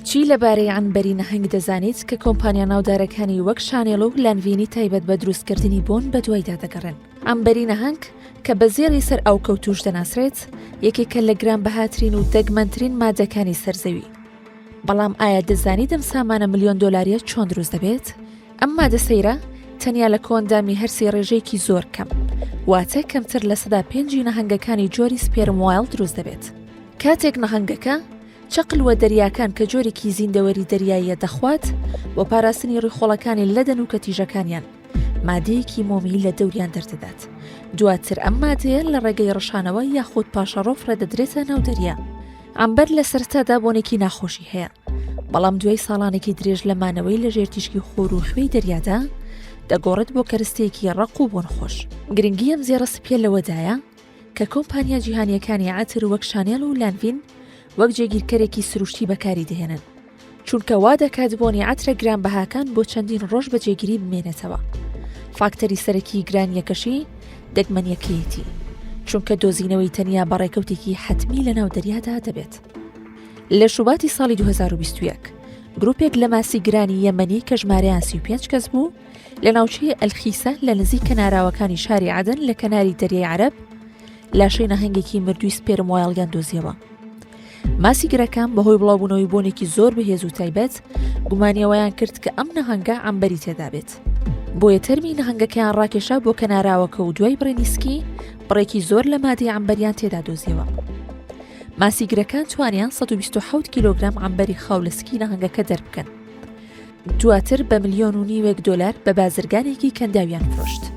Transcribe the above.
چی لەبارەی عنبەری نەهنگ دەزانیت کە کۆمپانیا ناودارەکانی وەک شانێڵ و لانڤینی تایبەت بە دروستکردنی بۆن بە دوایدا دەگەڕێن؟ عنبەری نەهنگ کە بە زێڕی سەر ئەو کەوتوش دەناسرێت یەکێکە لە گرانبەهاترین و دەگمەنترین مادەکانی سەرزەوی. بەڵام ئایا دەزانیت ئەم سامانە ملیۆن دۆلاریە چۆن دروست دەبێت؟ ئەم مادە سەیرە تەنیا لە کۆندامی هەرسی ڕێژەیەکی زۆر کەم، واتە کەمتر لە 5% نەهنگەکانی جۆری سپێرم وایڵ دروست دەبێت. کاتێک نەهنگەکە چەقلوە دەریاکان کە جۆرێکی زیندەوەری دەریاییە دەخوات بۆ پاراستنی ڕووخۆڵەکانی لەدەن و کەتیژەکانیان مادەیەکی مۆمی لە دەوریان دەردەدات. دواتر ئەم مادەیە لە ڕێگەی ڕەشانەوە یاخود پاشەڕۆ فرەدەدرێتە ناو دەریا. عنبەر لە سەرەتادا بۆنێکی ناخۆشی هەیە، بەڵام دوای ساڵانێکی درێژ لەمانەوەی لە ژێر تیشکی خۆر و خوێی دەریادا دەگۆڕێت بۆ کەرستەیەکی ڕق و بۆن خۆش. گرنگی ئەم زێڕە سپێ لەوەدایە کە کۆمپانیا جیهانیەکانی عەتر وەک شانێڵ و لانڤین وەک جێگیرکەرێکی سروشتی بەکاری دەهێنن، چونکە وا دەکات بۆنی عەترە گرانبەهاکان بۆ چەندین ڕۆژ بە جێگیری بمێنێتەوە. فاکتەری سەرەکی گرانیەکەشی دەگمەنیەکەیەتی، چونکە دۆزینەوەی تەنیا بەڕێکەوتێکی حتمی لە ناو دەریادا دەبێت. لە شوباتی ساڵی 2021 گروپێک لە ماسی گرانی یەمەنی کە ژمارەیان 35 کەس بوو لە ناوچەی ئەلخیسە لە نزیک کەناراوەکانی شاری عەدەن لە کەناری دەریای عەرەب لاشەی نەهەنگێکی مردووی سپێرم وایڵیان دۆزیەوە. ماسی گرەکان بەهۆی بڵاوبوونەوەی بۆنێکی زۆر بەهێز و تایبەت گومانیەوەیان کرد کە ئەم نەهەنگە عنبەری تێدا بێت. بۆیە تەرمی نەهەنگەکەیان ڕاکێشا بۆ کەناراوەکە و دوای بڕێنیسکی بڕێکی زۆر لە مادەی عنبەریان تێدا دۆزیەوە. ماسی گرەکان توانیان 127 کیلۆگرام عنبەری خاو لە سکی نەهەنگەکە دەربکەن. دواتر بە $1.5 ملیۆن بە بازرگانێکی کەنداویان فرۆشت.